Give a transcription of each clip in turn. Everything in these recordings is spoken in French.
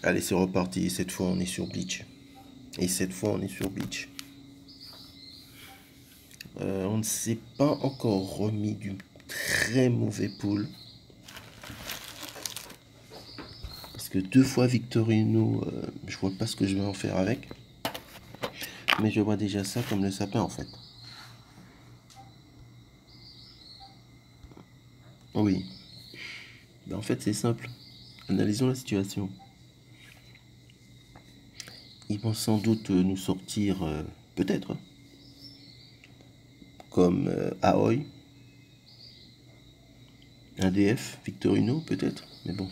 Allez, c'est reparti. Cette fois, on est sur Bleach. Et cette fois, on est sur Bleach. On ne s'est pas encore remis du très mauvais pool. Parce que 2 fois Victorino, je vois pas ce que je vais en faire avec. Mais je vois déjà ça comme le sapin en fait. Oui. Ben, en fait, c'est simple. Analysons la situation. Ils vont sans doute nous sortir, peut-être, comme Aoi, un DF, Victorino, peut-être. Mais bon.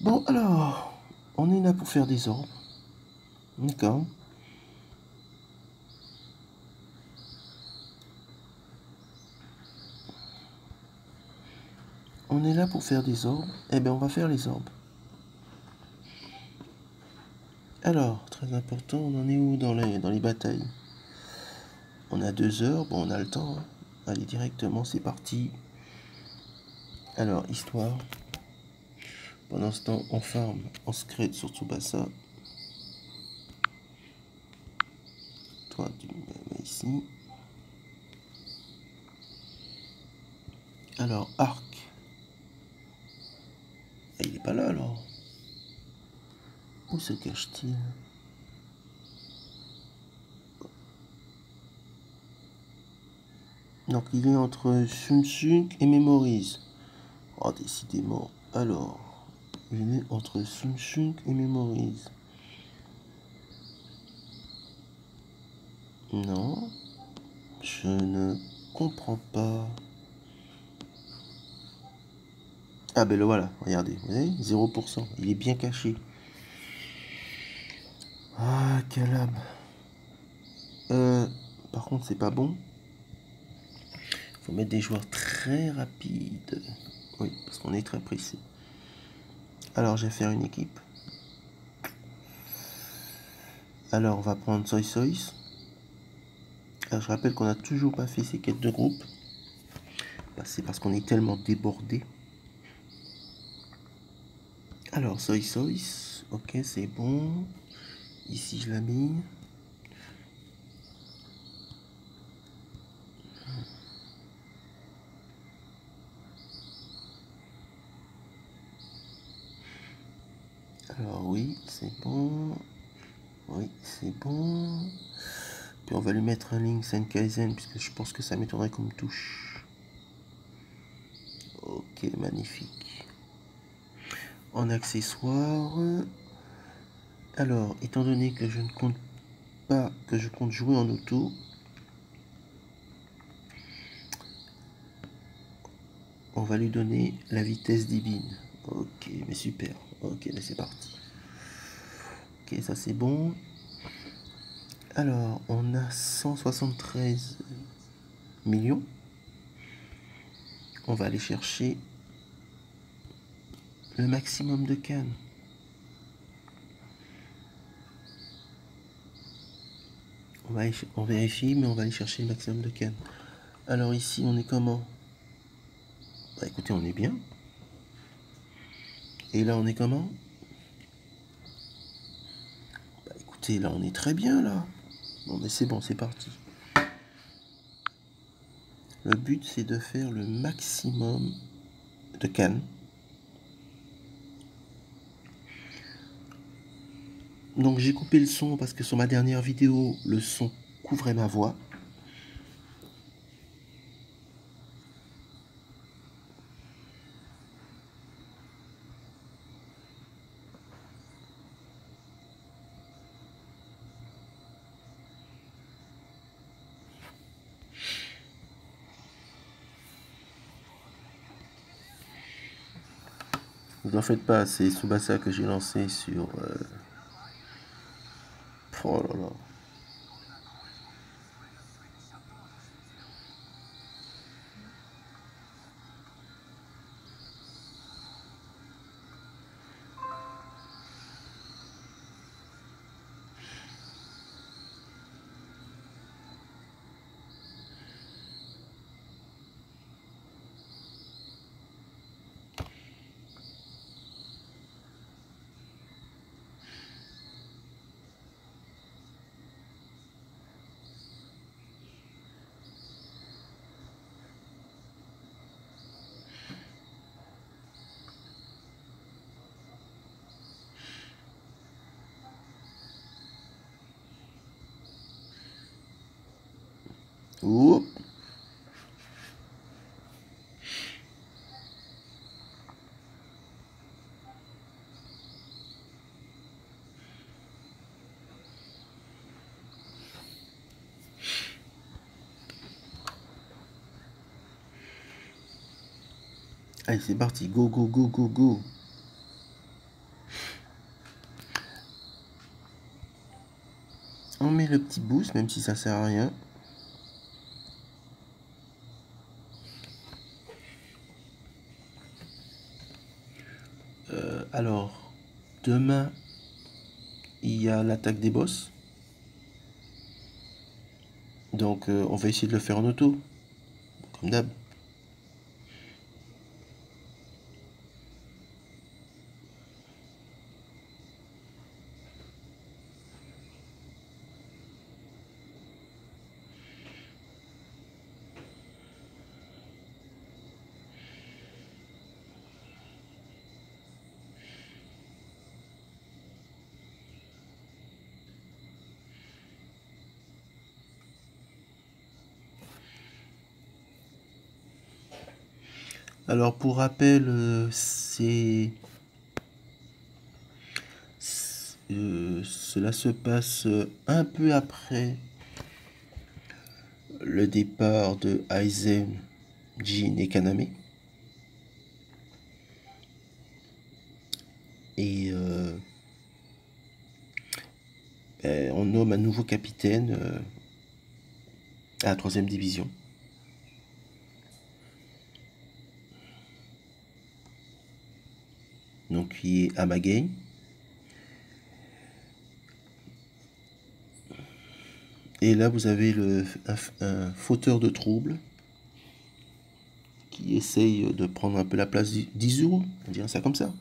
Bon, alors, on est là pour faire des orbes. D'accord. On est là pour faire des orbes. Eh bien, on va faire les orbes. Alors, très important, on en est où dans les batailles? On a 2 heures, bon, on a le temps. Hein. Allez, directement, c'est parti. Alors, histoire. Pendant ce temps, on farm en secret sur Tsubasa. Toi, tu me mets ici. Alors, arc. Ah, il est pas là, alors. Où se cache-t-il? Donc, il est entre Sunsuk et Memories. Oh, décidément. Alors, il est entre Sunsuk et Memories. Non. Je ne comprends pas. Ah ben le voilà, regardez, vous voyez, 0%, il est bien caché. Ah, Calab. Par contre, c'est pas bon. Faut mettre des joueurs très rapides. Oui, parce qu'on est très pressé. Alors, je vais faire une équipe. Alors, on va prendre Soy Soys. Alors, je rappelle qu'on n'a toujours pas fait ces quêtes de groupe. Bah, c'est parce qu'on est tellement débordé. Alors, Soy Soys. Ok, c'est bon. Ici, je l'ai mis. Alors, oui, c'est bon. Oui, c'est bon. Puis on va lui mettre un Link Senkaizen, puisque je pense que ça m'étonnerait comme touche. Ok, magnifique. En accessoire. Alors, étant donné que je ne compte pas, que je compte jouer en auto, on va lui donner la vitesse divine. Ok, mais super. Ok, mais c'est parti. Ok, ça c'est bon. Alors, on a 173 millions. On va aller chercher le maximum de cannes. On vérifie, mais on va aller chercher le maximum de cannes. Alors ici, on est comment? Bah écoutez, on est bien. Et là, on est comment? Bah écoutez, là, on est très bien, là. Bon, mais c'est bon, c'est parti. Le but, c'est de faire le maximum de cannes. Donc j'ai coupé le son parce que sur ma dernière vidéo, le son couvrait ma voix. Vous en faites pas, c'est Tsubasa que j'ai lancé sur... Oh là là. Oup. Allez, c'est parti. Go, go, go, go, go. On met le petit boost, même si ça sert à rien. Alors, demain, il y a l'attaque des boss. Donc, on va essayer de le faire en auto, comme d'hab. Alors, pour rappel, cela se passe un peu après le départ de Aizen, Jin et Kaname. Et on nomme un nouveau capitaine à la 3e division. Donc, qui est Amagain. Et là, vous avez un fauteur de troubles qui essaye de prendre un peu la place d'Izuru, on dirait ça comme ça.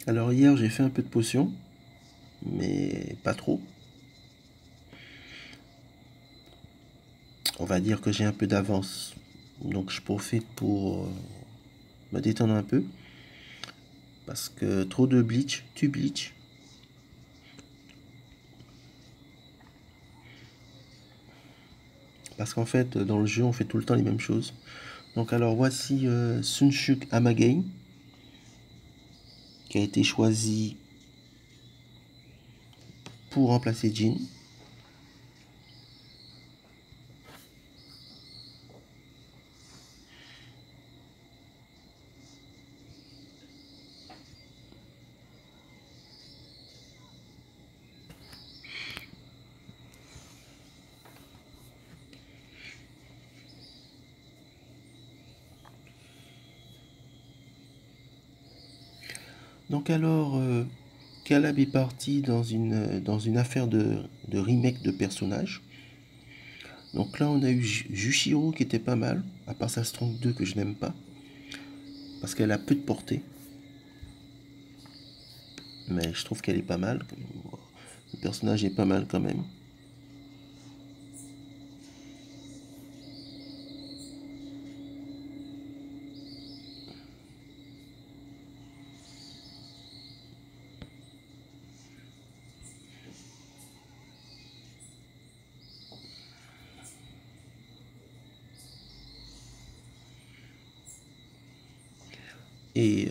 Alors hier, j'ai fait un peu de potion, mais pas trop. On va dire que j'ai un peu d'avance, donc je profite pour me détendre un peu. Parce que trop de bleach, tu bleach. Parce qu'en fait, dans le jeu, on fait tout le temps les mêmes choses. Donc alors voici Sunshuk Amagain, qui a été choisi pour remplacer Jin. Donc alors, Calab est parti dans une affaire de remake de personnages. Donc là, on a eu Jushiro qui était pas mal, à part sa Strong 2 que je n'aime pas, parce qu'elle a peu de portée. Mais je trouve qu'elle est pas mal. Le personnage est pas mal quand même. Et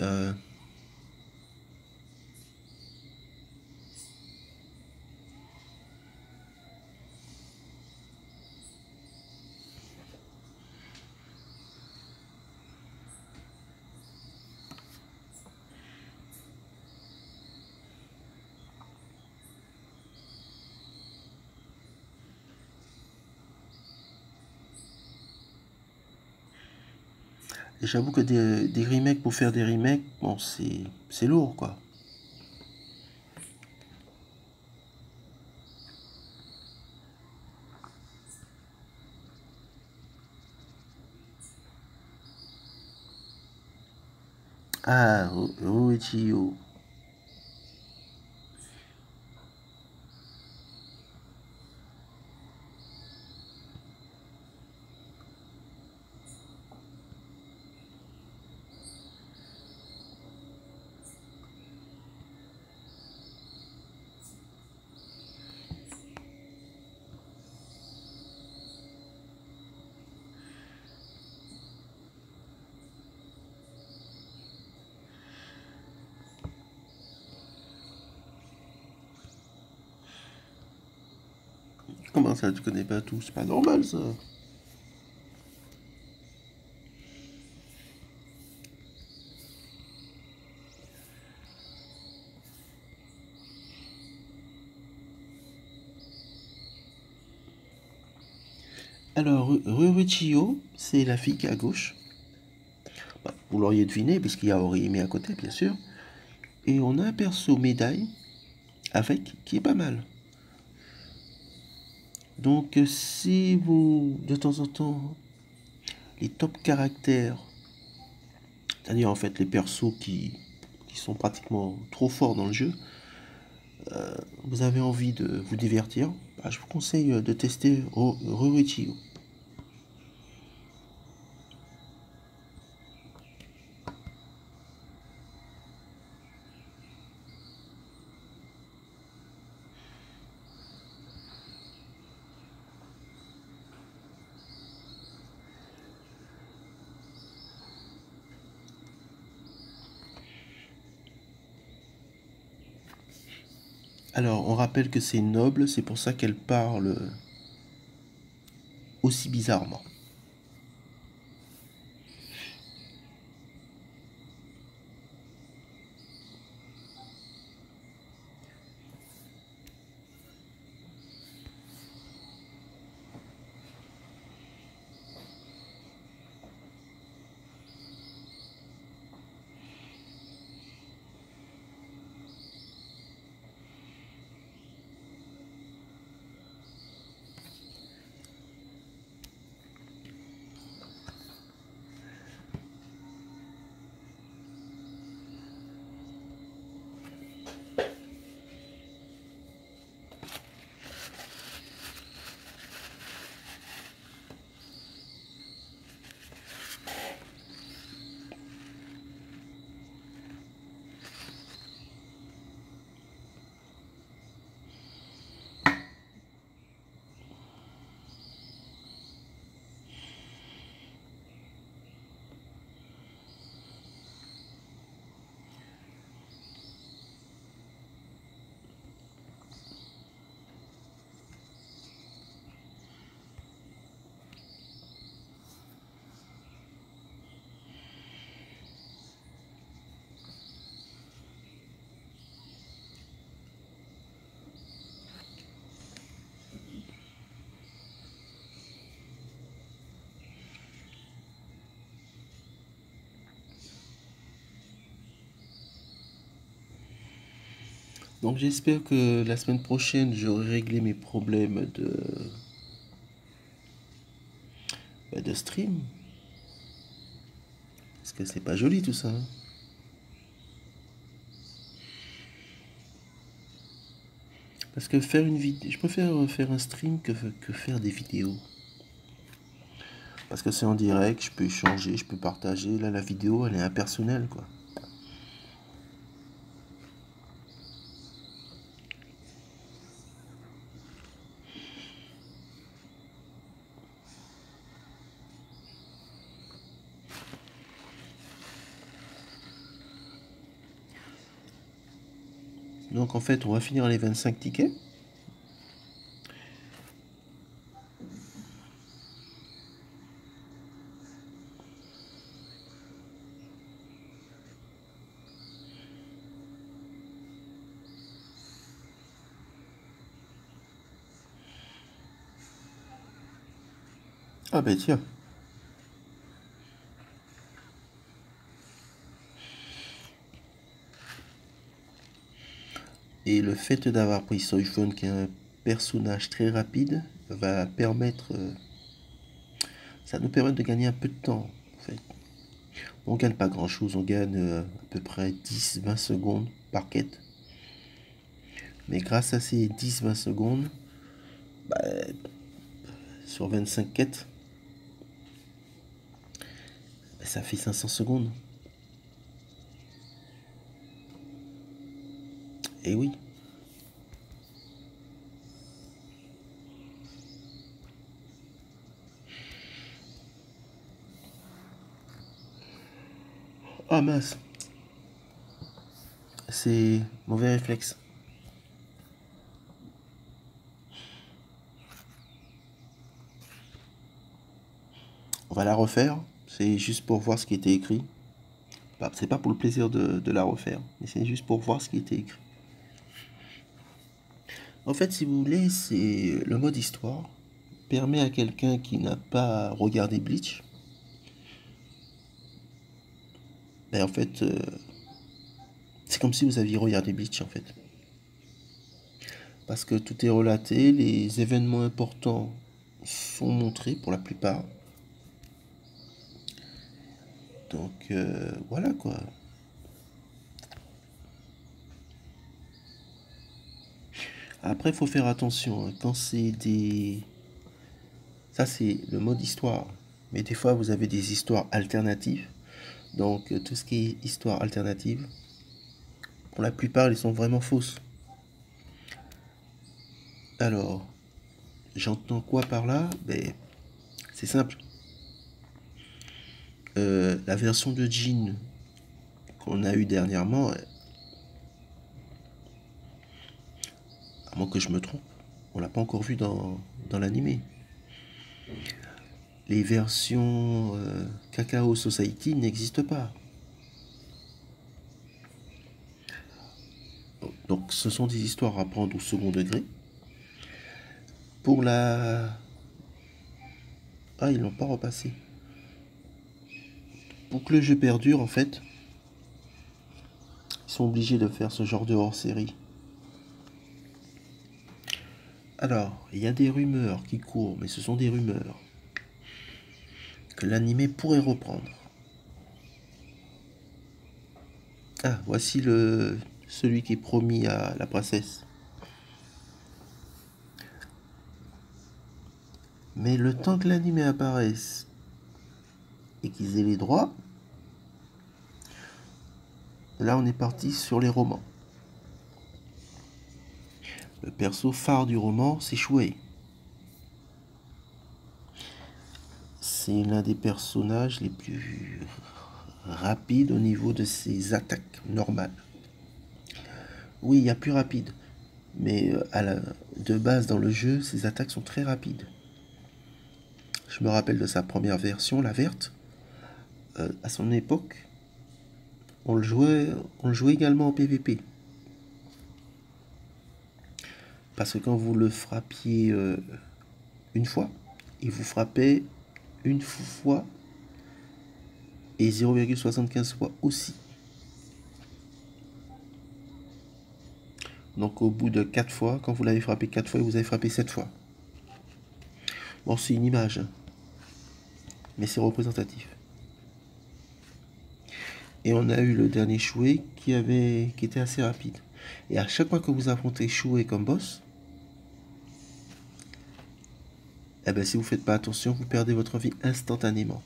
Et j'avoue que des remakes pour faire des remakes, bon, c'est lourd, quoi. Ah, Ruichio. Comment ça, tu connais pas tout? C'est pas normal, ça. Alors, Ruichio, c'est la fille qui est à gauche. Bah, vous l'auriez deviné, puisqu'il y a Orihime à côté, bien sûr. Et on a un perso médaille avec qui est pas mal. Donc, si vous, de temps en temps, les top caractères, c'est-à-dire en fait les persos qui sont pratiquement trop forts dans le jeu, vous avez envie de vous divertir, bah, je vous conseille de tester Ruichio. Alors, on rappelle que c'est noble, c'est pour ça qu'elle parle aussi bizarrement. Donc j'espère que la semaine prochaine, j'aurai réglé mes problèmes de stream. Parce que c'est pas joli tout ça, hein. Parce que faire une vidéo, je préfère faire un stream que faire des vidéos. Parce que c'est en direct, je peux échanger, je peux partager. Là, la vidéo, elle est impersonnelle, quoi. Donc en fait, on va finir les 25 tickets. Ah ben tiens. Et le fait d'avoir pris Soifone, qui est un personnage très rapide, va permettre... ça nous permet de gagner un peu de temps, en fait. On gagne pas grand chose, on gagne à peu près 10-20 secondes par quête. Mais grâce à ces 10-20 secondes, bah, sur 25 quêtes, bah, ça fait 500 secondes. Et oui. Ah mince. C'est mauvais réflexe. On va la refaire. C'est juste pour voir ce qui était écrit. Bah, c'est pas pour le plaisir de la refaire, mais c'est juste pour voir ce qui était écrit. En fait, si vous voulez, c'est le mode histoire permet à quelqu'un qui n'a pas regardé Bleach, ben en fait, c'est comme si vous aviez regardé Bleach en fait. Parce que tout est relaté, les événements importants sont montrés pour la plupart. Donc voilà quoi. Après, il faut faire attention, hein, quand c'est des... Ça, c'est le mode histoire. Mais des fois, vous avez des histoires alternatives. Donc, tout ce qui est histoire alternative, pour la plupart, elles sont vraiment fausses. Alors, j'entends quoi par là? Ben, c'est simple. La version de Jean qu'on a eue dernièrement, à moins que je me trompe, on l'a pas encore vu dans l'animé. Les versions Cacao Society n'existent pas. Donc ce sont des histoires à prendre au second degré. Pour la... Ah, ils l'ont pas repassé. Pour que le jeu perdure, en fait, ils sont obligés de faire ce genre de hors-série. Alors, il y a des rumeurs qui courent, mais ce sont des rumeurs, que l'animé pourrait reprendre. Ah, voici celui qui est promis à la princesse. Mais le temps que l'animé apparaisse et qu'ils aient les droits, là on est parti sur les romans. Le perso phare du roman, c'est Shuei. C'est l'un des personnages les plus rapides au niveau de ses attaques normales. Oui, il y a plus rapide, mais de base dans le jeu, ses attaques sont très rapides. Je me rappelle de sa première version, la verte. À son époque, on le jouait également en PvP. Parce que quand vous le frappiez une fois, il vous frappait une fois et 0,75 fois aussi. Donc au bout de 4 fois, quand vous l'avez frappé 4 fois, vous avez frappé 7 fois. Bon, c'est une image, hein, mais c'est représentatif. Et on a eu le dernier Shuei qui était assez rapide. Et à chaque fois que vous affrontez Shuei comme boss, eh ben, si vous ne faites pas attention, vous perdez votre vie instantanément.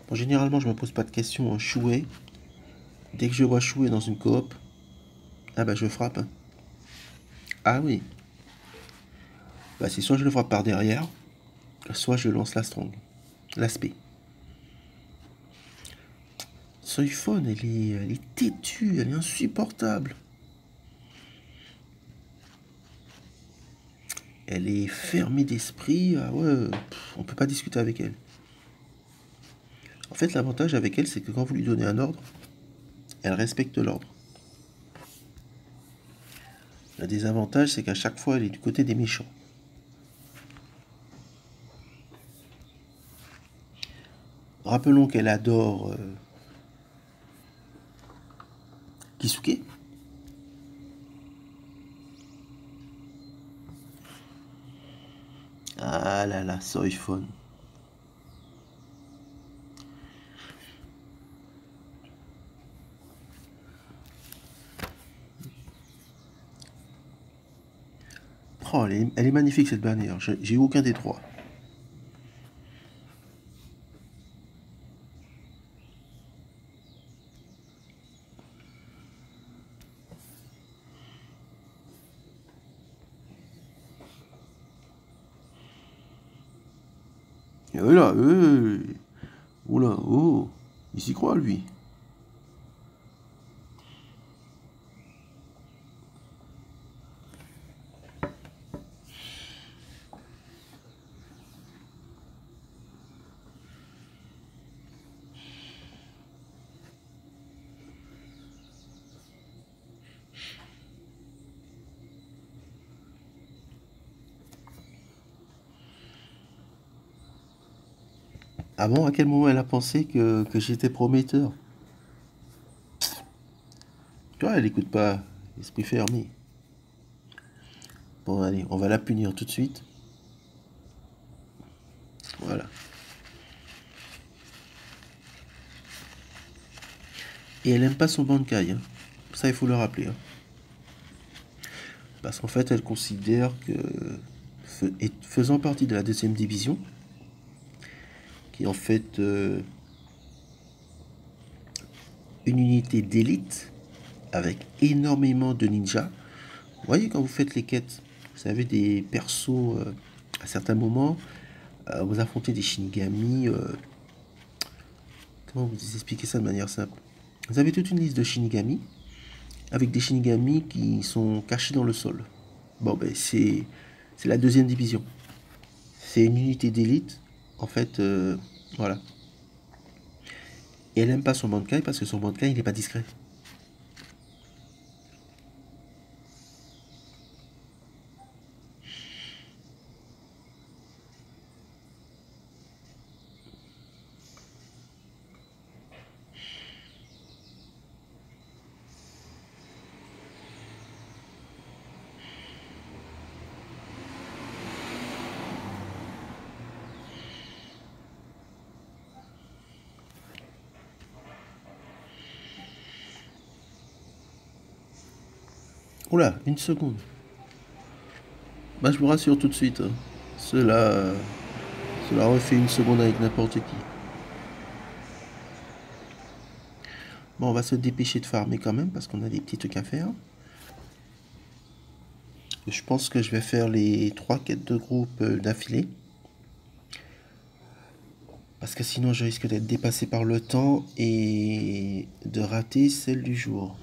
Bon, généralement, je me pose pas de questions en Shuei. Dès que je vois Shuei dans une coop, ah ben je frappe. Hein. Ah oui. Bah, c'est soit je le frappe par derrière, soit je lance la strong. L'aspect. Soifone, elle est têtue, elle est insupportable. Elle est fermée d'esprit. Ah ouais, on peut pas discuter avec elle. En fait, l'avantage avec elle, c'est que quand vous lui donnez un ordre, elle respecte l'ordre. Le désavantage, c'est qu'à chaque fois, elle est du côté des méchants. Rappelons qu'elle adore Kisuke. Ah là là, so iPhone. Oh, elle est magnifique cette bannière. J'ai eu aucun des trois. Et là, oula, oh, il s'y croit lui. Ah bon, à quel moment elle a pensé que j'étais prometteur? Tu vois, elle écoute pas, esprit fermé. Bon, allez, on va la punir tout de suite. Voilà. Et elle aime pas son Bankai, hein. Ça, il faut le rappeler, hein. Parce qu'en fait, elle considère que, faisant partie de la deuxième division, qui est en fait une unité d'élite avec énormément de ninjas. Vous voyez, quand vous faites les quêtes, vous avez des persos à certains moments, vous affrontez des Shinigami. Comment vous expliquer ça de manière simple? Vous avez toute une liste de Shinigami avec des Shinigami qui sont cachés dans le sol. Bon, ben c'est la deuxième division. C'est une unité d'élite. En fait, voilà. Et elle aime pas son Bankai parce que son Bankai, il n'est pas discret. Oula, une seconde. Bah, je vous rassure tout de suite, hein. Cela refait une seconde avec n'importe qui. Bon, on va se dépêcher de farmer quand même parce qu'on a des petits trucs à faire. Je pense que je vais faire les 3 quêtes de groupe d'affilée. Parce que sinon je risque d'être dépassé par le temps et de rater celle du jour.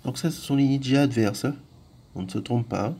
Donc ça, ce sont les ninjas adverses, hein. On ne se trompe pas, hein.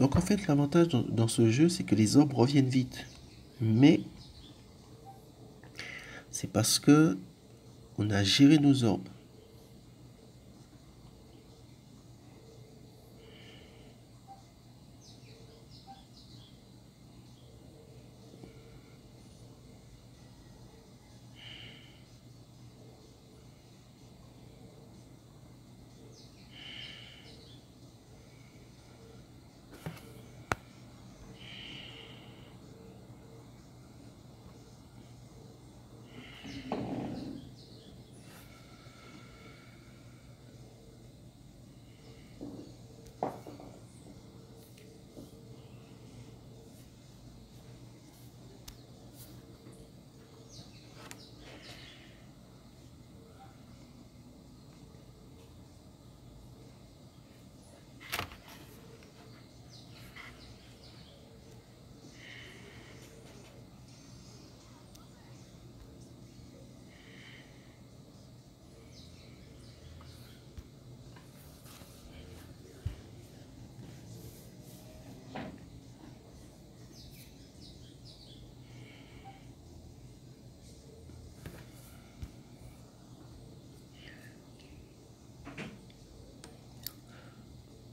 Donc en fait, l'avantage dans ce jeu, c'est que les orbes reviennent vite. Mais c'est parce que on a géré nos orbes.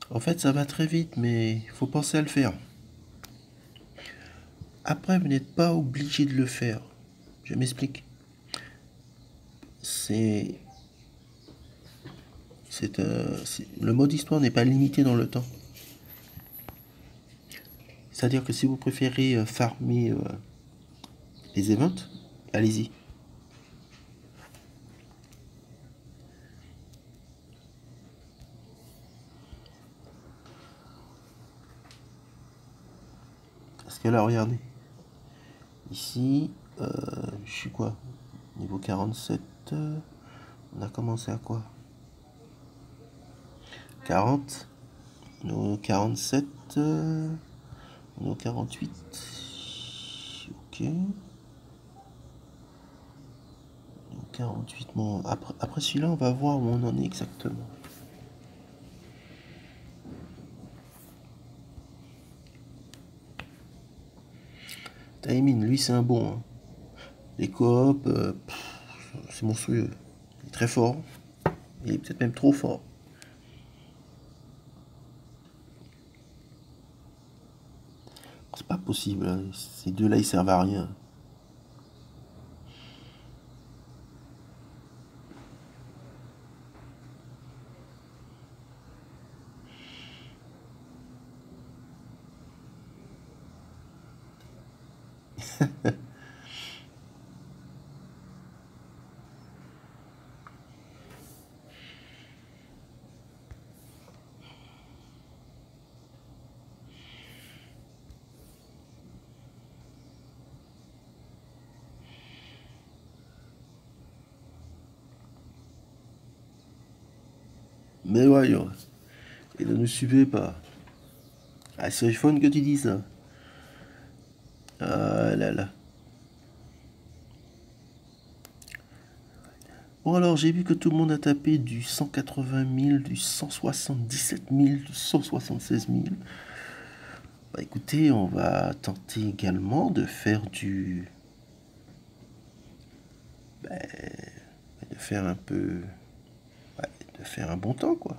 En fait, ça va très vite, mais il faut penser à le faire. Après, vous n'êtes pas obligé de le faire. Je m'explique. C'est, le mode histoire n'est pas limité dans le temps. C'est-à-dire que si vous préférez farmer les events, allez-y. Parce que là, regardez. Ici, je suis quoi? Niveau 47. On a commencé à quoi? 40. Niveau 47. Niveau 48. Ok. Niveau 48. Bon, après celui-là, on va voir où on en est exactement. Taemin, lui, c'est un bon. Hein. Les coops, c'est monstrueux. Il est très fort. Il est peut-être même trop fort. C'est pas possible. Hein. Ces deux-là, ils servent à rien. Mais voyons. Et ne nous suivez pas. Ah, c'est fun que tu dis ça. Ah là là. Bon alors, j'ai vu que tout le monde a tapé du 180 000, du 177 000, du 176 000. Bah écoutez, on va tenter également de faire du... Bah, de faire un peu... Ouais, de faire un bon temps, quoi.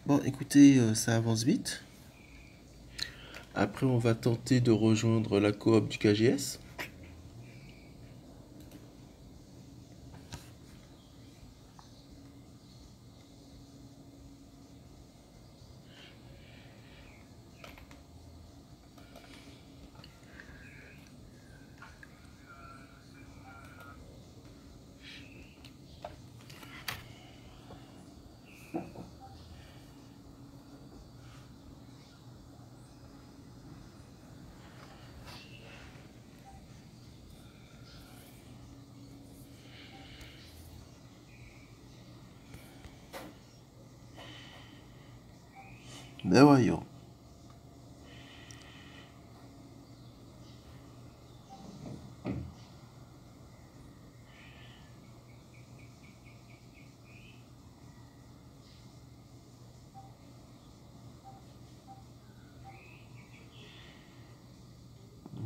Bon, écoutez, ça avance vite. Après, on va tenter de rejoindre la coop du KGS. Mais voyons.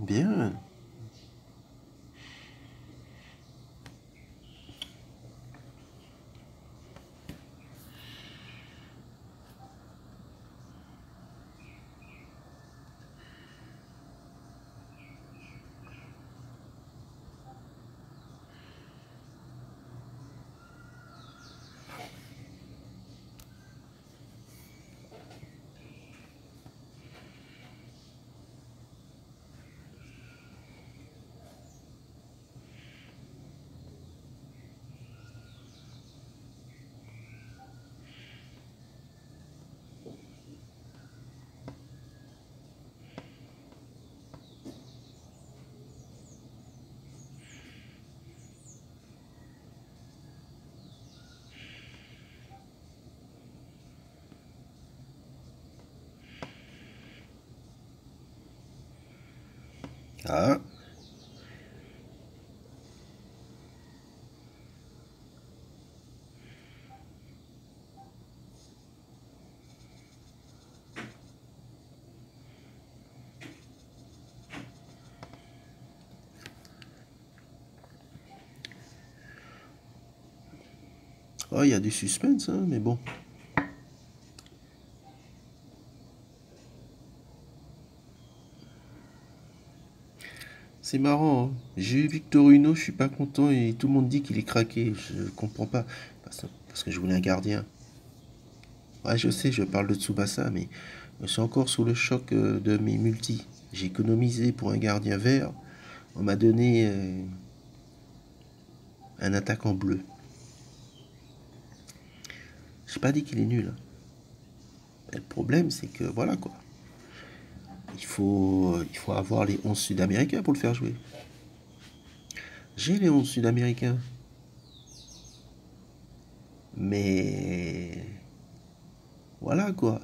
Bien. Ah. Oh, il y a du suspense, hein, mais bon. C'est marrant, hein. J'ai eu Victor Hugo, je suis pas content et tout le monde dit qu'il est craqué. Je comprends pas. Parce que je voulais un gardien. Ouais, je sais, je parle de Tsubasa, mais je suis encore sous le choc de mes multis. J'ai économisé pour un gardien vert. On m'a donné un attaquant bleu. J'ai pas dit qu'il est nul, hein. Mais le problème, c'est que voilà quoi. Il faut avoir les 11 Sud-Américains pour le faire jouer. J'ai les 11 Sud-Américains. Mais voilà quoi.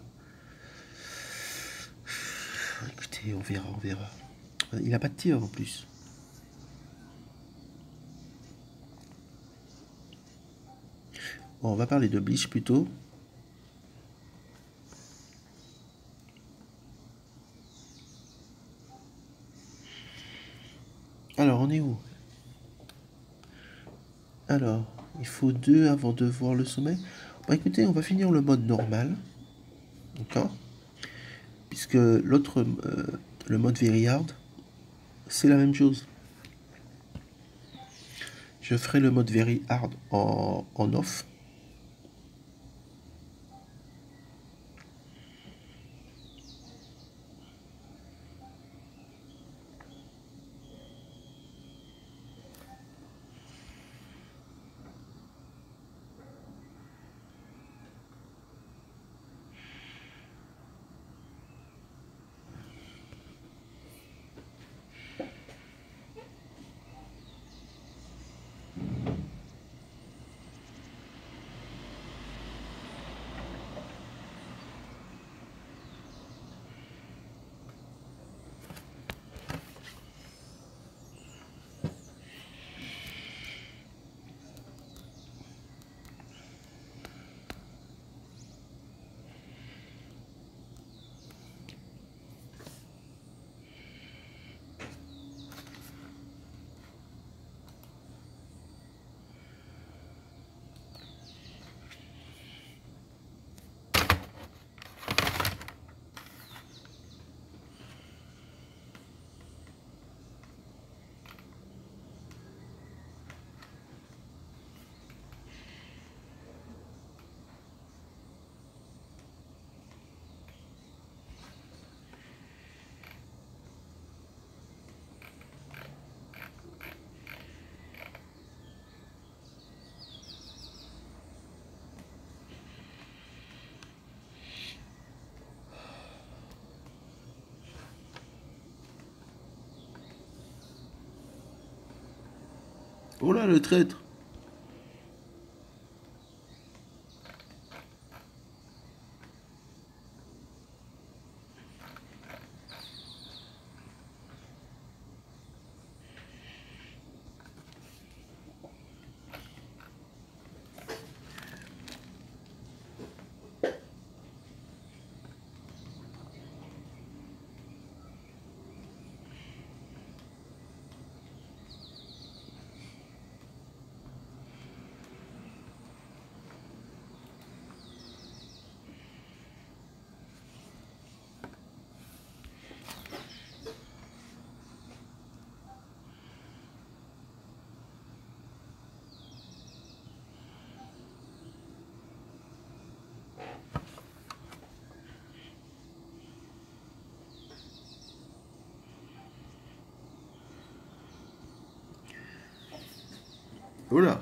Écoutez, on verra, on verra. Il a pas de tir en plus. Bon, on va parler de Bleach plutôt. Alors, on est où? Alors, il faut 2 avant de voir le sommet. Bon, écoutez, on va finir le mode normal. D'accord? Puisque l'autre, le mode Very Hard, c'est la même chose. Je ferai le mode Very Hard en off. Oh là, le traître! Voilà.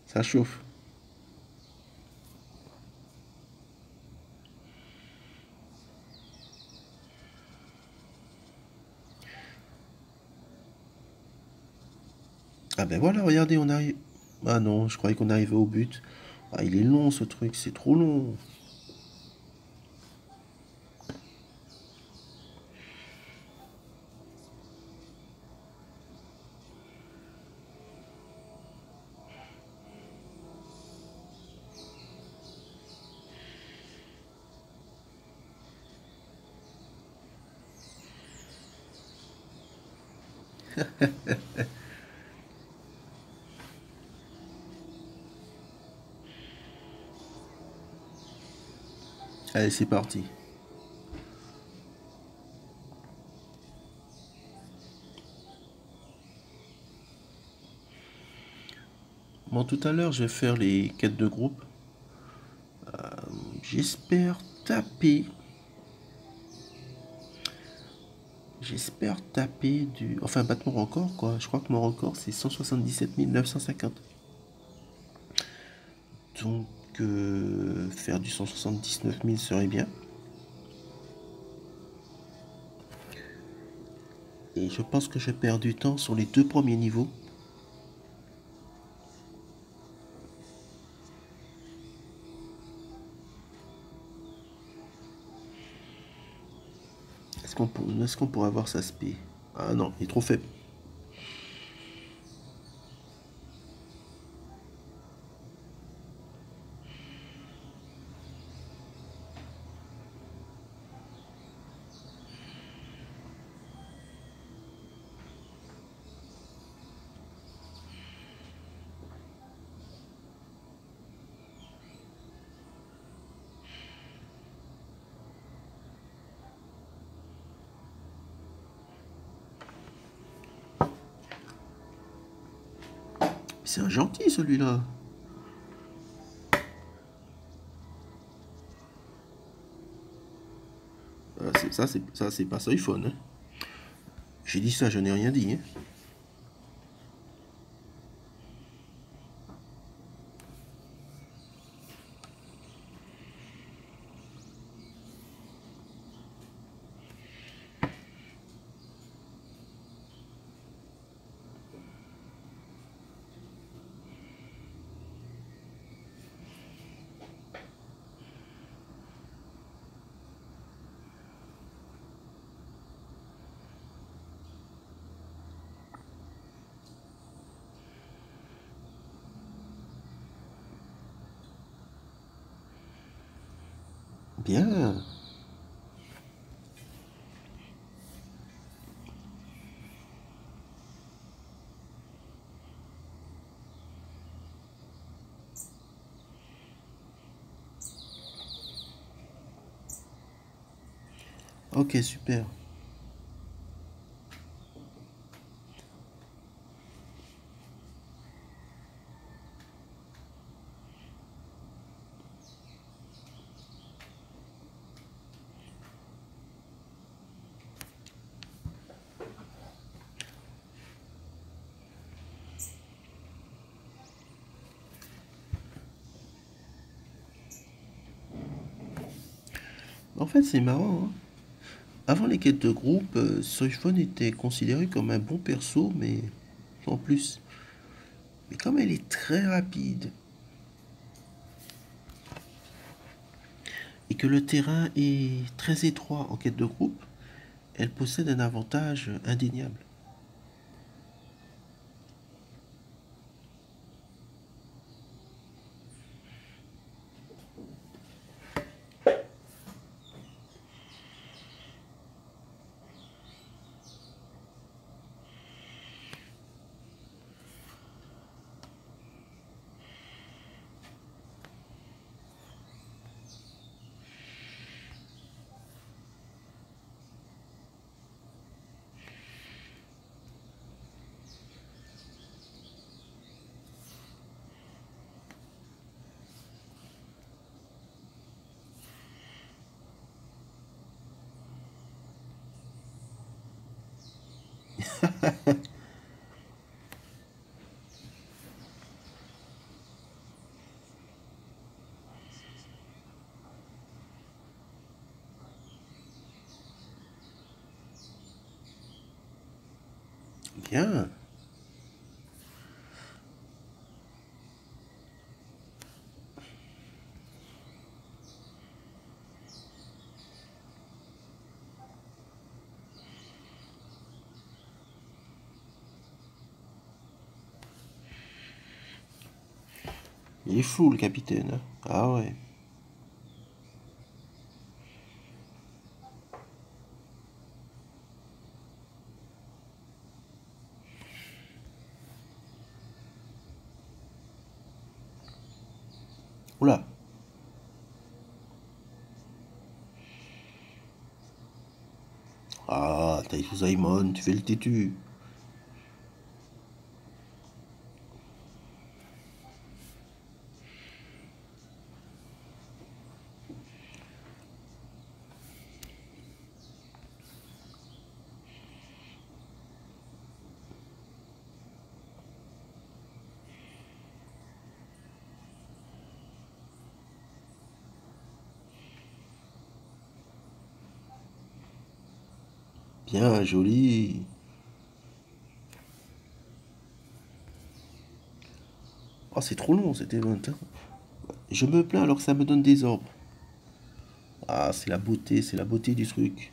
Ça chauffe. Ah ben voilà, regardez, on arrive. Ah non, je croyais qu'on arrivait au but. Ah, il est long ce truc, c'est trop long. Allez, c'est parti. Bon, tout à l'heure, je vais faire les quêtes de groupe. J'espère taper. J'espère taper du. Enfin, battre mon record, quoi. Je crois que mon record, c'est 177 950. Donc, faire du 179 000 serait bien. Et je pense que je perds du temps sur les deux premiers niveaux. Est-ce qu'on pourrait avoir sa spé? Ah non, il est trop faible. C'est un gentil celui-là. Ça, c'est pas ça iPhone. Hein. J'ai dit ça, je n'ai rien dit. Hein. Bien. Ok, super. En fait, c'est marrant. Hein. Avant les quêtes de groupe, Soifon était considéré comme un bon perso, mais sans plus. Mais comme elle est très rapide et que le terrain est très étroit en quête de groupe, elle possède un avantage indéniable. Bien. Il est fou le capitaine, hein. Ah ouais. Oula. Ah, Simon, tu fais le têtu. Bien, joli. Oh, c'est trop long cet event, hein. Je me plains alors que ça me donne des ordres. Ah, c'est la beauté du truc.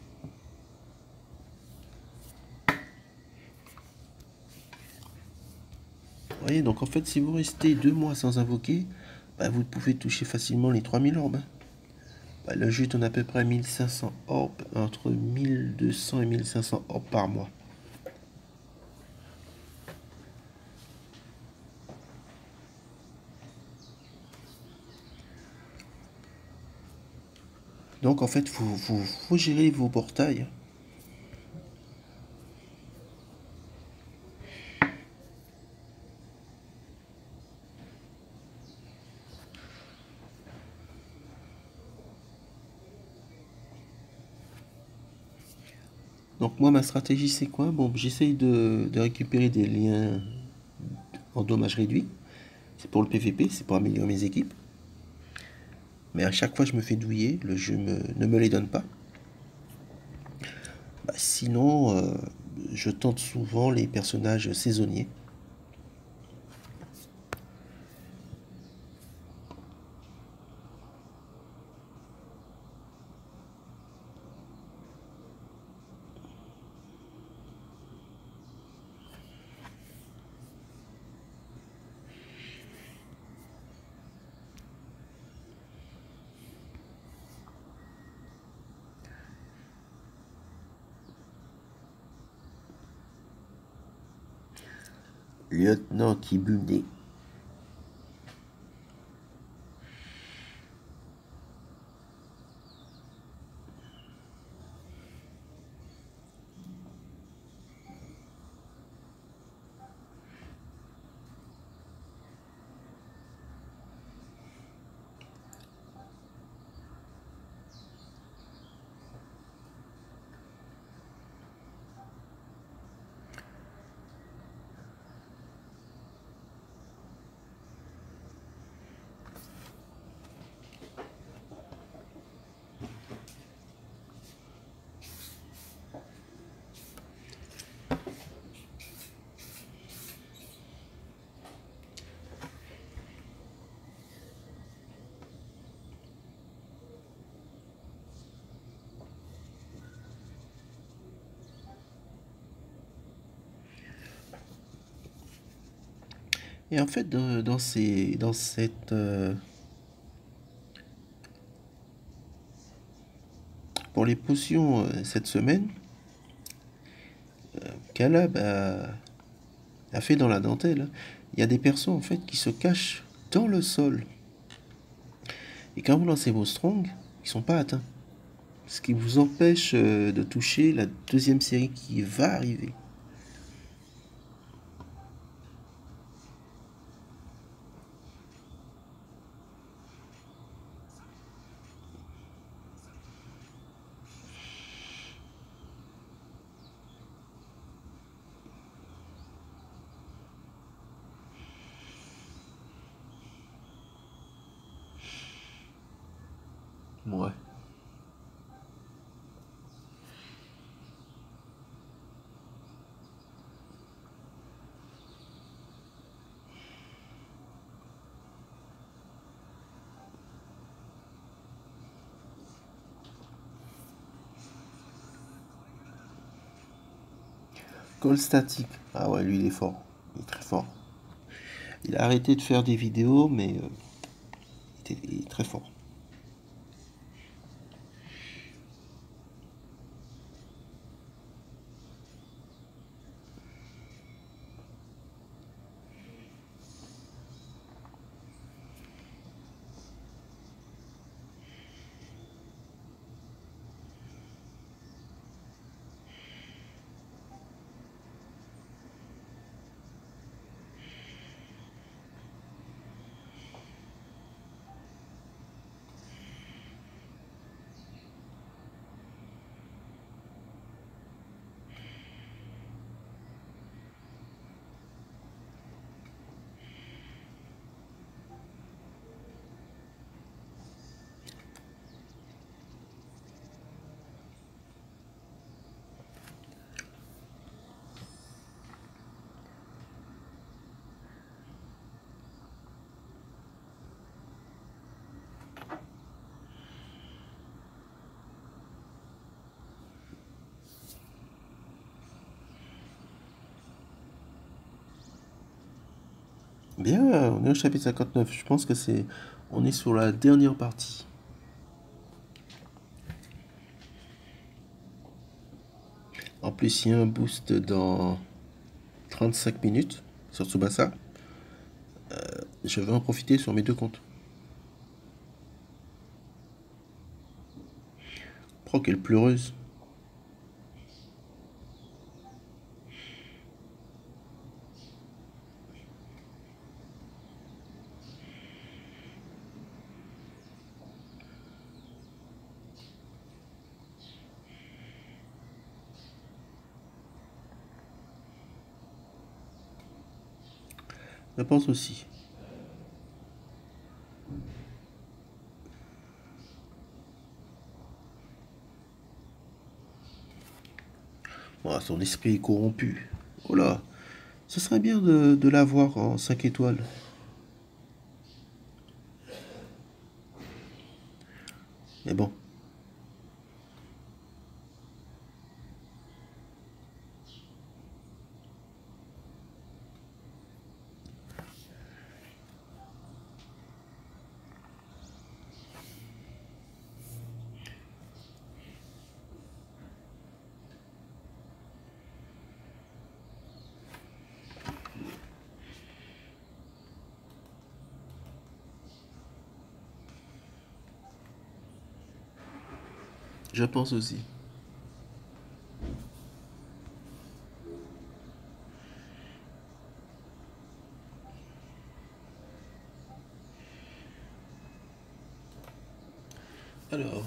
Vous voyez, donc en fait, si vous restez 2 mois sans invoquer, bah, vous pouvez toucher facilement les 3000 orbes, hein. Bah, le jeu donne à peu près 1500 orbes, entre 1200 et 1500 orbes par mois. Donc en fait, faut gérer vos portails. Donc moi, ma stratégie, c'est quoi? Bon, j'essaye de récupérer des liens en dommage réduit. C'est pour le PVP, c'est pour améliorer mes équipes. Mais à chaque fois, je me fais douiller, le jeu ne me les donne pas. Bah, sinon, je tente souvent les personnages saisonniers. Lieutenant Kibune. Et en fait, dans cette... pour les potions cette semaine, Calab a fait dans la dentelle, hein. Il y a des persos en fait qui se cachent dans le sol. Et quand vous lancez vos strongs, ils sont pas atteints. Ce qui vous empêche de toucher la deuxième série qui va arriver. Ouais. Call statique. Ah ouais, lui il est fort. Il est très fort. Il a arrêté de faire des vidéos, mais il est très fort. Bien, on est au chapitre 59. Je pense que c'est... On est sur la dernière partie. En plus, il y a un boost dans 35 minutes sur Tsubasa. Je vais en profiter sur mes deux comptes. Oh, quelle pleureuse. Je pense aussi. Oh, son esprit est corrompu. Oh là, ce serait bien de l'avoir en 5 étoiles. Mais bon. Je pense aussi. Alors,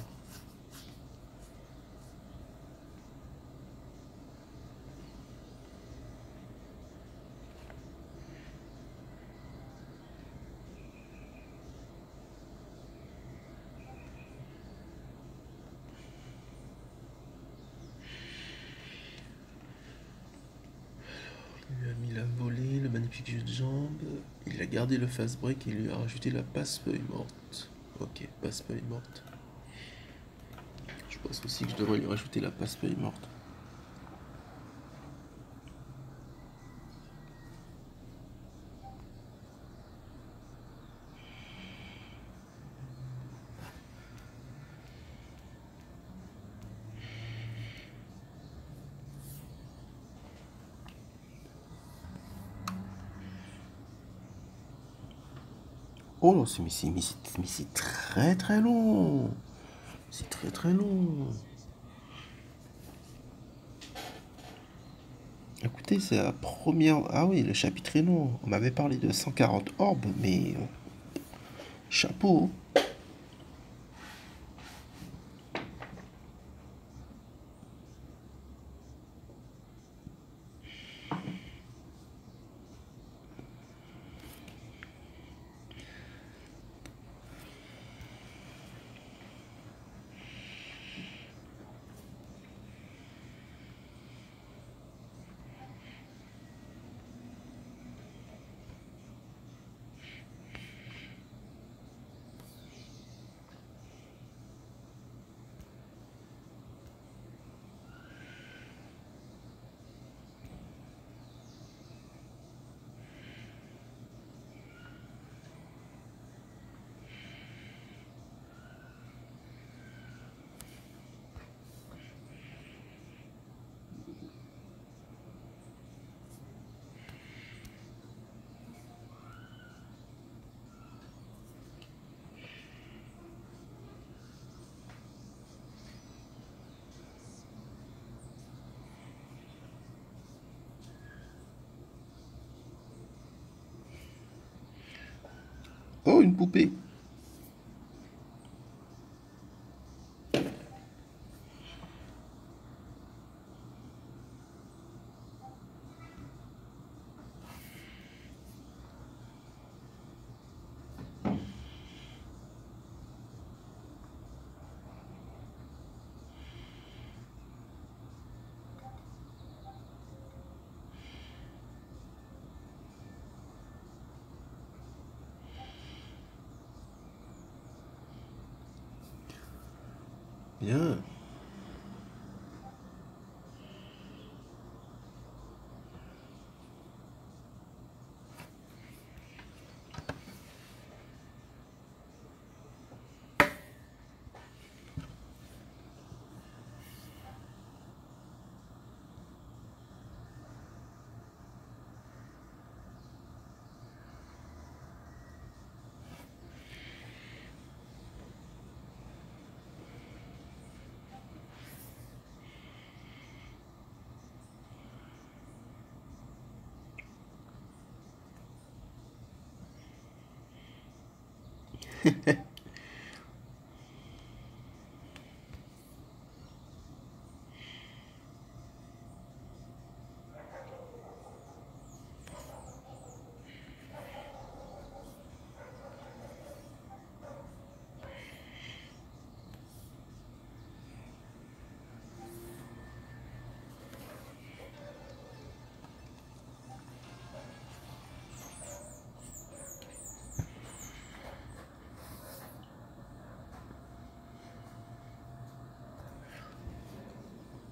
il lui a mis la volée, le magnifique jeu de jambes. Il a gardé le fast break et il lui a rajouté la passe-feuille morte. Ok, passe-feuille morte. Je pense aussi que je devrais lui rajouter la passe-feuille morte. Oh non, mais c'est très très long. C'est très très long. Écoutez, c'est la première... Ah oui, le chapitre est long. On m'avait parlé de 140 orbes, mais... chapeau. Oh, une poupée. Bien.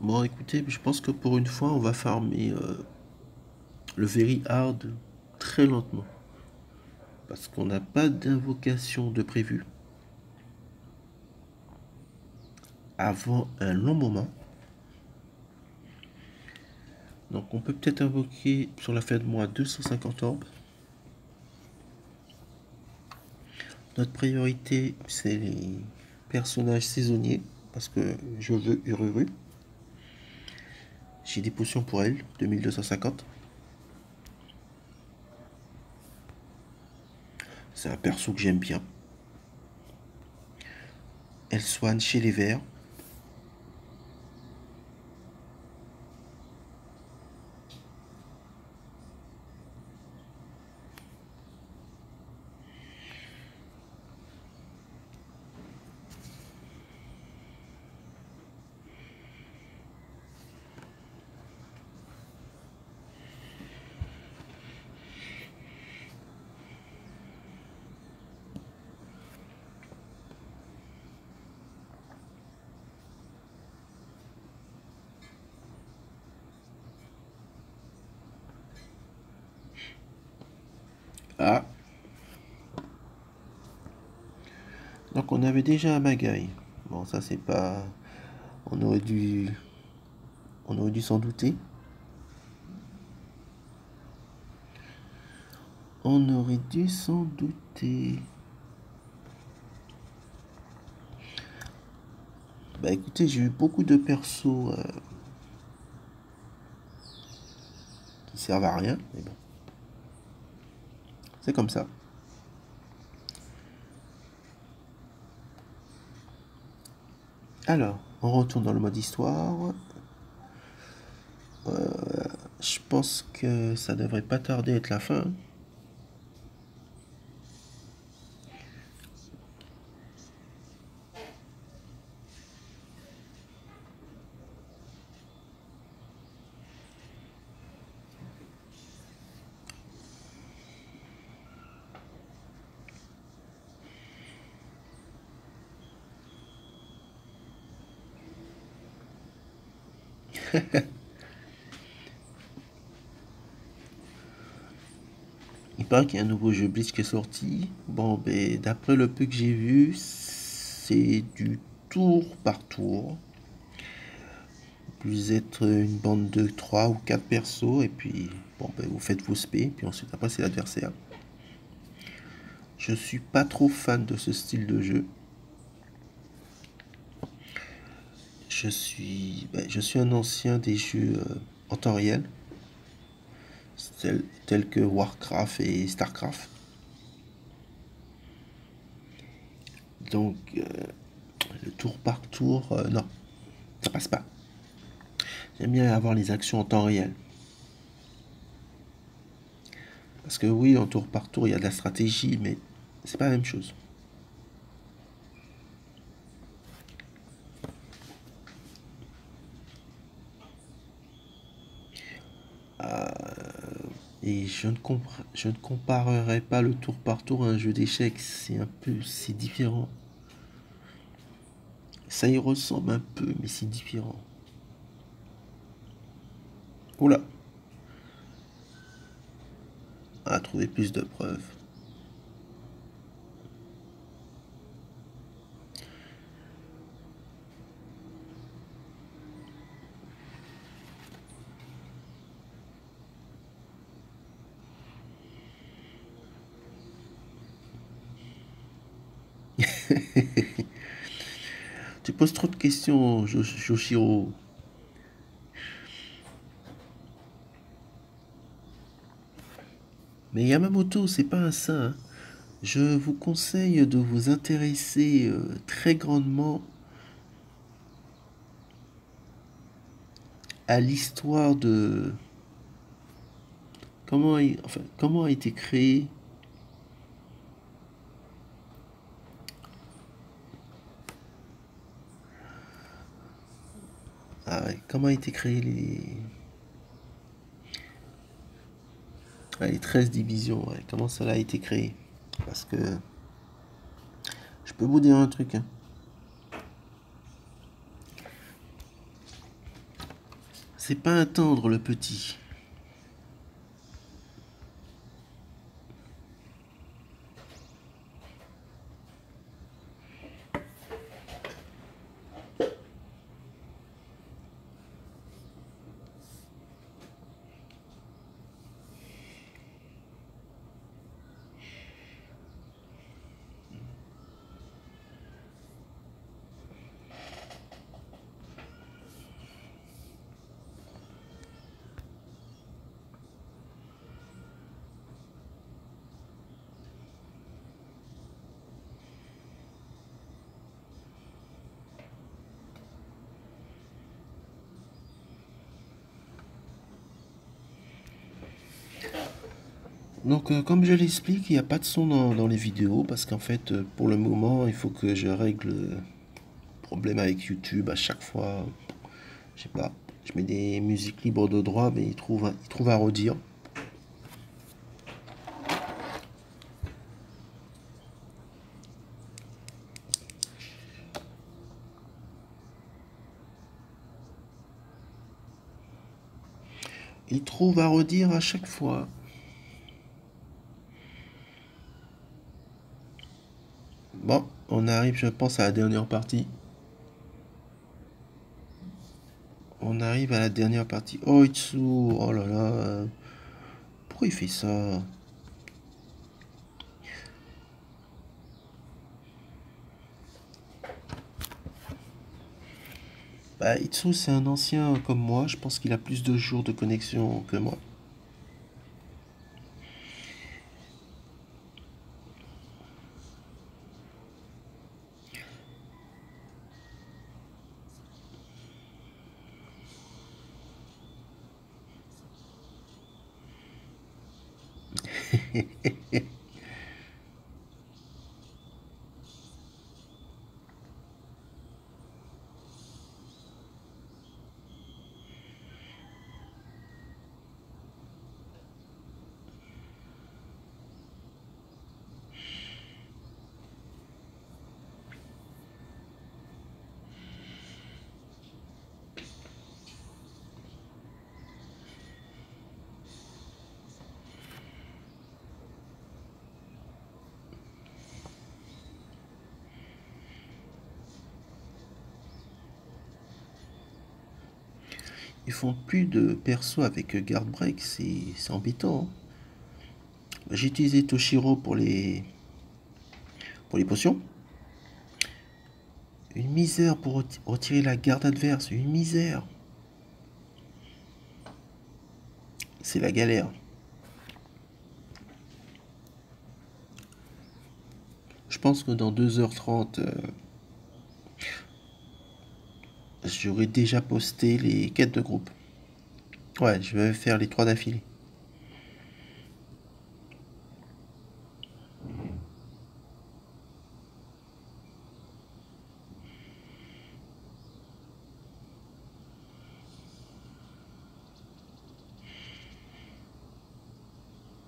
Bon, écoutez, je pense que pour une fois, on va farmer le very hard très lentement. Parce qu'on n'a pas d'invocation de prévu avant un long moment. Donc on peut peut-être invoquer sur la fin de mois 250 orbes. Notre priorité, c'est les personnages saisonniers. Parce que je veux Ururu. J'ai des potions pour elle, 2250. C'est un perso que j'aime bien. Elle soigne chez les vers. Ah, donc on avait déjà un Magaï. Bon, ça c'est pas... On aurait dû... On aurait dû s'en douter. On aurait dû s'en douter. Bah écoutez, j'ai eu beaucoup de persos qui servent à rien, mais bon, c'est comme ça. Alors, on retourne dans le mode histoire. Je pense que ça devrait pas tarder à être la fin. Il paraît qu'il y a un nouveau jeu Blitz qui est sorti. Bon, ben, d'après le peu que j'ai vu, c'est du tour par tour. Vous êtes une bande de 3 ou 4 persos, et puis, bon, ben, vous faites vos spés, puis ensuite, après, c'est l'adversaire. Je suis pas trop fan de ce style de jeu. Je suis un ancien des jeux en temps réel, tels que Warcraft et Starcraft. Donc, le tour par tour, non, ça passe pas. J'aime bien avoir les actions en temps réel. Parce que oui, en tour par tour, il y a de la stratégie, mais c'est pas la même chose. Et je ne comparerai pas le tour par tour à un jeu d'échecs. C'est différent. Ça y ressemble un peu, mais c'est différent. Oula, on a trouvé plus de preuves. Tu poses trop de questions, Joshiro. Mais Yamamoto, c'est pas un saint, hein. Je vous conseille de vous intéresser très grandement à l'histoire de comment a été créé. Ah ouais, comment a été créé les 13 divisions, ouais, comment cela a été créé. Parce que je peux vous dire un truc, hein. C'est pas un tendre le petit. Donc, comme je l'explique, il n'y a pas de son dans les vidéos parce qu'en fait, pour le moment, il faut que je règle le problème avec YouTube à chaque fois. Je sais pas, je mets des musiques libres de droit, mais il trouve à redire. Il trouve à redire à chaque fois. Bon, on arrive, je pense, à la dernière partie. On arrive à la dernière partie. Oh, Itsu, oh là là. Pourquoi il fait ça? Bah, Itsu, c'est un ancien comme moi. Je pense qu'il a plus de jours de connexion que moi. Ils font plus de perso avec guard break, c'est embêtant, hein. J'ai utilisé Toshiro pour les potions. Une misère pour retirer la garde adverse, une misère. C'est la galère. Je pense que dans 2h30, j'aurai déjà posté les quêtes de groupe. Ouais, je vais faire les 3 d'affilée.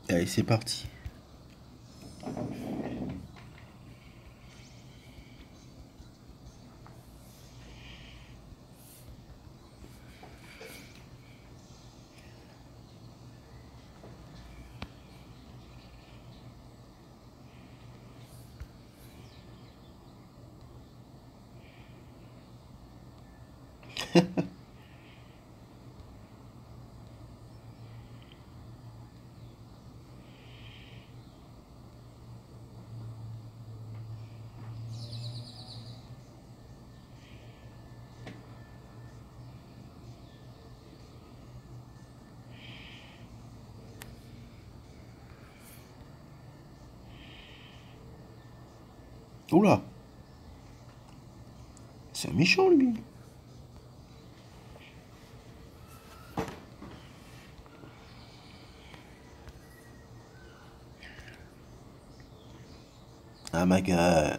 Allez, c'est parti. Oula, c'est un méchant lui. Un maga.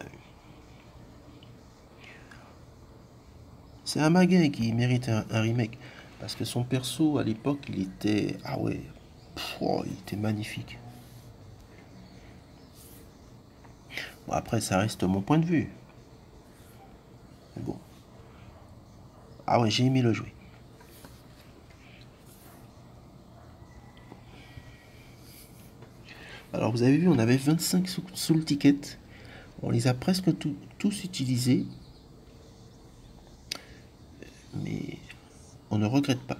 C'est un maga qui mérite un remake. Parce que son perso à l'époque, il était. Ah ouais. Oh, il était magnifique. Bon, après, ça reste mon point de vue. Mais bon. Ah ouais, j'ai aimé le jouer. Alors, vous avez vu, on avait 25 soul tickets. On les a presque tous utilisés. Mais on ne regrette pas.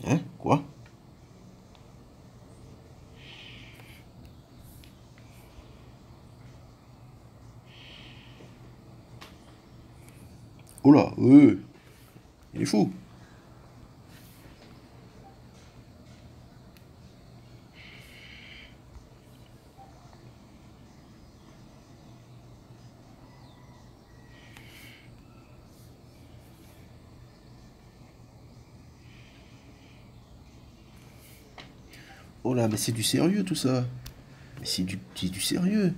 Hein? Quoi? Oh là, il est fou. Oh là, mais c'est du sérieux tout ça. Mais c'est du sérieux.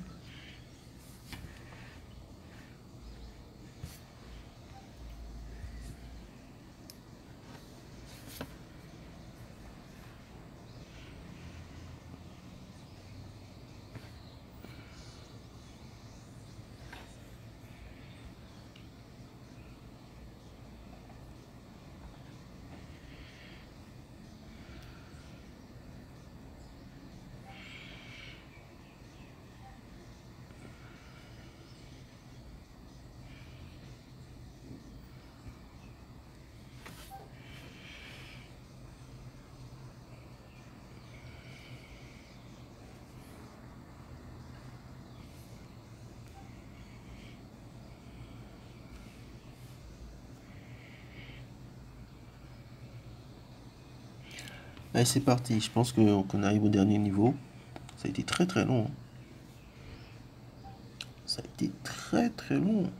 Allez, c'est parti. Je pense qu'on arrive au dernier niveau. Ça a été très très long. Ça a été très très long.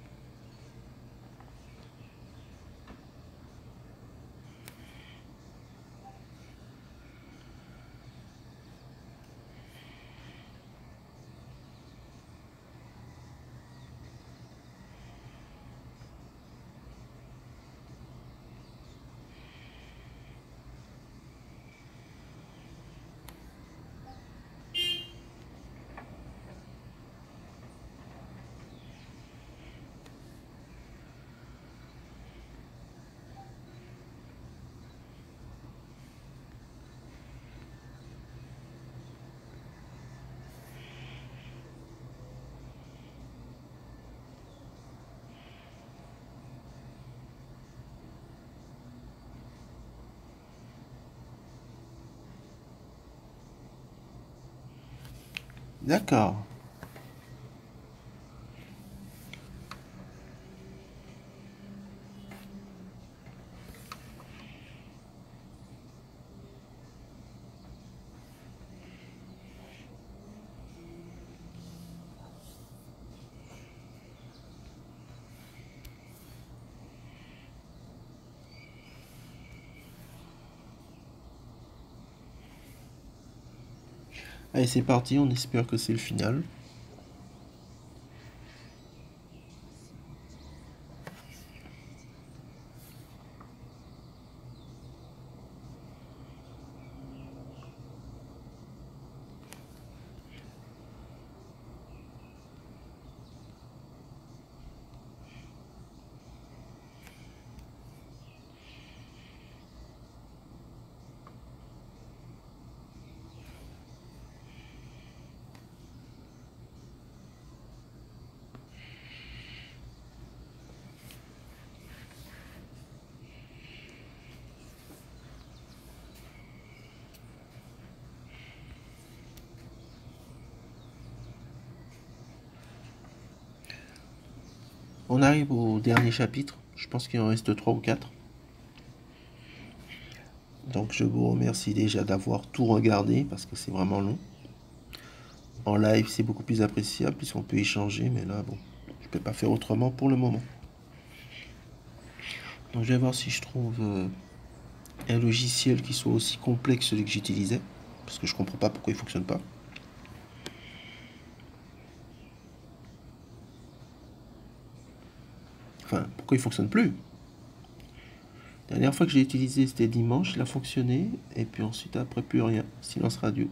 D'accord. Allez, c'est parti, on espère que c'est le final. On arrive au dernier chapitre. Je pense qu'il en reste 3 ou 4. Donc je vous remercie déjà d'avoir tout regardé parce que c'est vraiment long. En live, c'est beaucoup plus appréciable puisqu'on peut échanger, mais là, bon, je peux pas faire autrement pour le moment. Donc je vais voir si je trouve un logiciel qui soit aussi complet que celui que j'utilisais, parce que je comprends pas pourquoi il fonctionne pas. Enfin, pourquoi il fonctionne plus. La dernière fois que j'ai utilisé, c'était dimanche, il a fonctionné, et puis ensuite après plus rien, silence radio.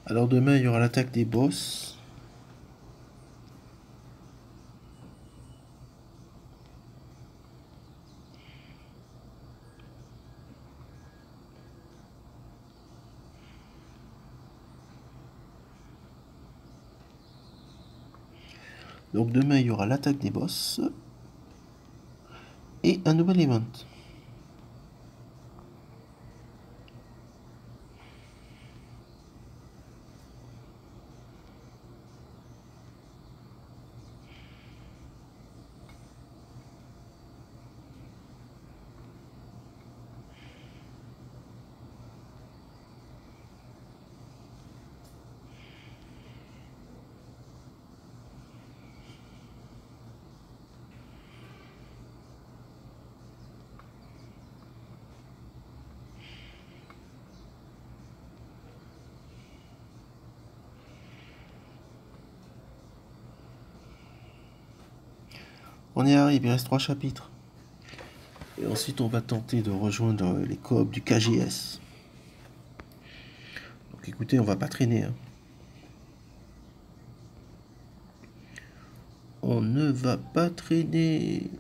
Alors demain, il y aura l'attaque des boss. Donc demain, il y aura l'attaque des boss et un nouvel event. On y arrive, il reste 3 chapitres. Et ensuite, on va tenter de rejoindre les coop du KGS. Donc écoutez, on va pas traîner. Hein. On ne va pas traîner.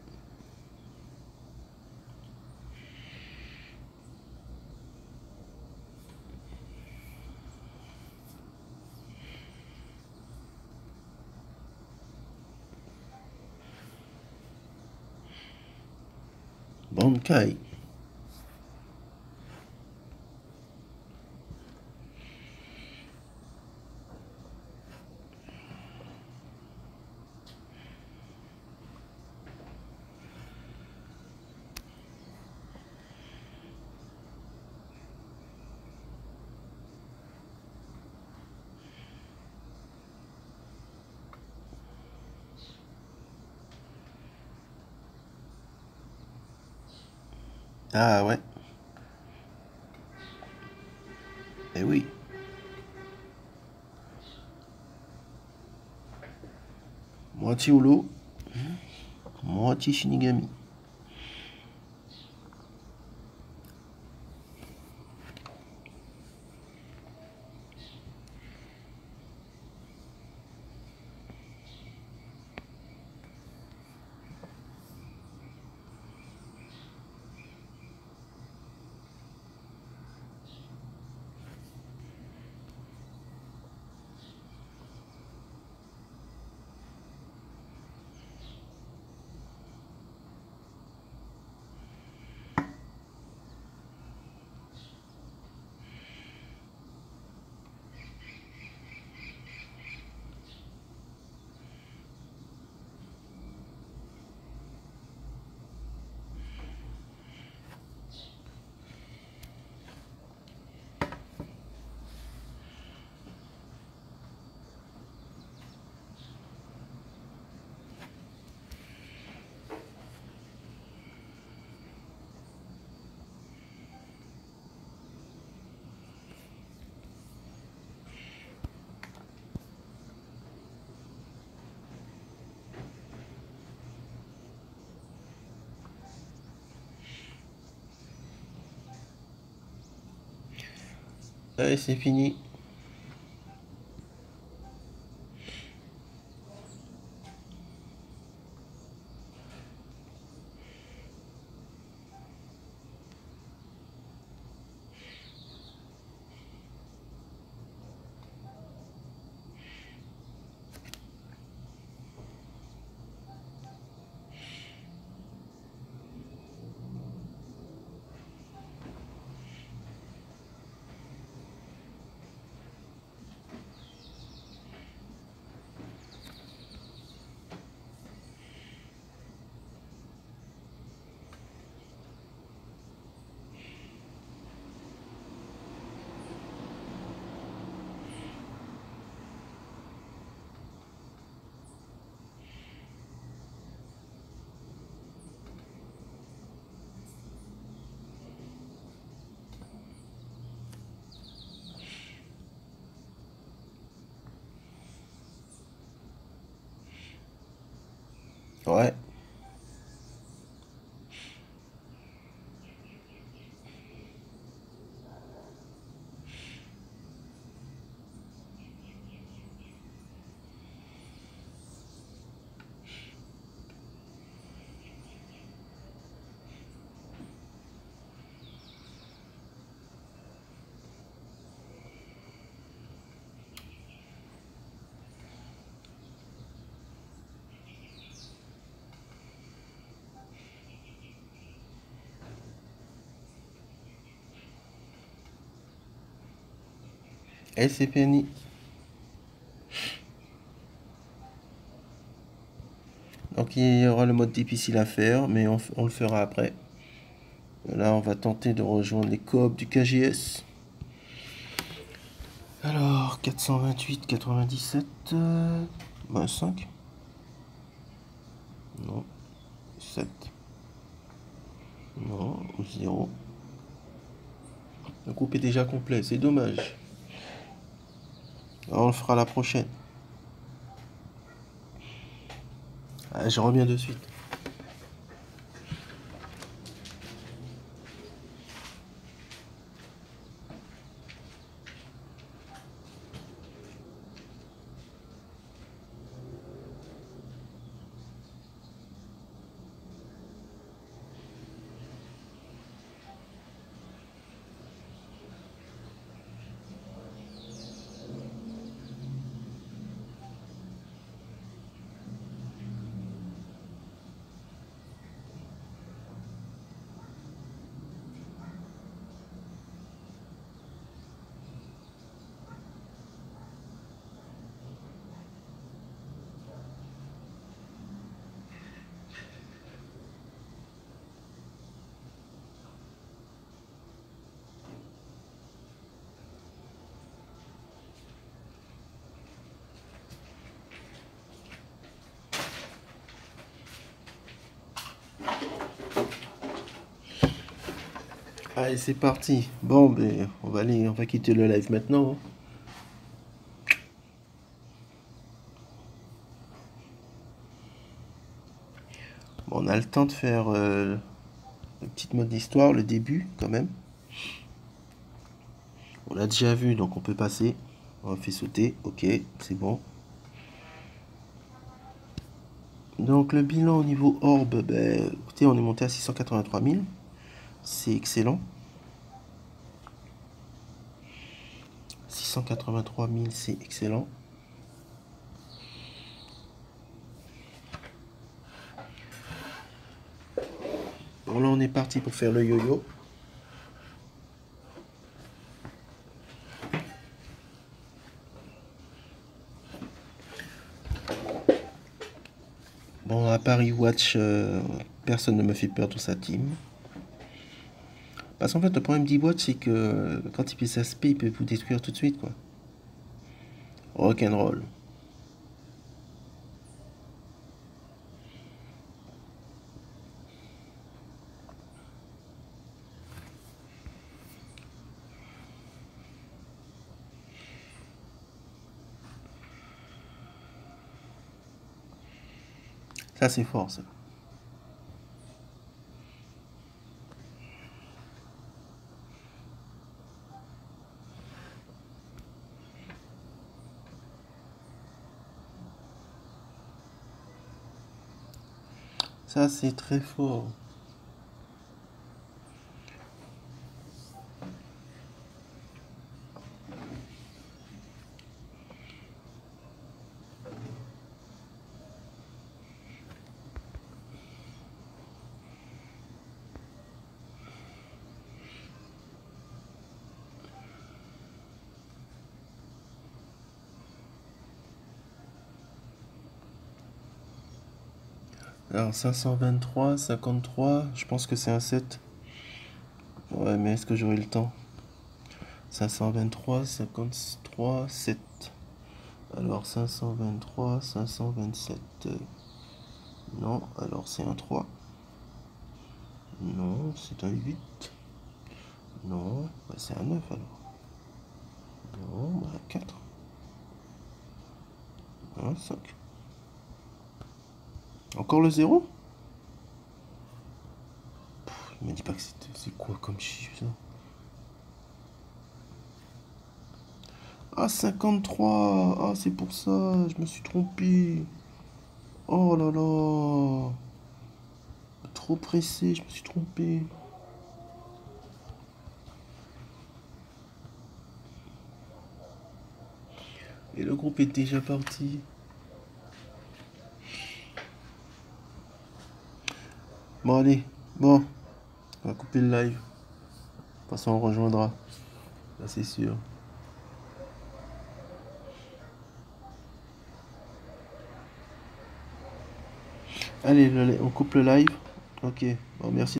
Bankai. Ah ouais. Eh oui. Moitié holo, moitié Shinigami. Allez, c'est fini. Ouais. Et c'est fini. Donc il y aura le mode difficile à faire, mais on le fera après. Là, on va tenter de rejoindre les coops du KGS. Alors, 428, 97, 5. Non, 7. Non, 0. Le groupe est déjà complet, c'est dommage. Alors, on le fera la prochaine. Ah, je reviens de suite. Allez, c'est parti. Bon, ben, on va quitter le live maintenant. Bon, on a le temps de faire le petit mode d'histoire, le début, quand même. On l'a déjà vu, donc on peut passer. On fait sauter, ok, c'est bon. Donc le bilan au niveau orbe, ben, écoutez, on est monté à 683 000. C'est excellent. 683 000, c'est excellent. Bon, là, on est parti pour faire le yo-yo. Bon, à Paris Watch, personne ne me fait peur dans sa team. Parce qu'en fait, le problème d'E-Watch, c'est que quand il fait sa spé, il peut vous détruire tout de suite, quoi. Rock'n'roll. Ça, c'est fort, ça. Ça, c'est très fort. Alors, 523, 53, je pense que c'est un 7. Ouais, mais est-ce que j'aurai le temps? 523, 53, 7. Alors, 523, 527. Non, alors c'est un 3. Non, c'est un 8. Non, bah c'est un 9 alors. Non, bah 4. Un 5. Encore le 0? Il m'a dit pas que c'est quoi comme chiffre ça? Ah, 53. Ah, c'est pour ça, je me suis trompé. Oh là là. Trop pressé, je me suis trompé. Et le groupe est déjà parti. Bon, allez. Bon, on va couper le live. De toute façon, on rejoindra. Là, c'est sûr. Allez, on coupe le live. Ok. Bon, merci.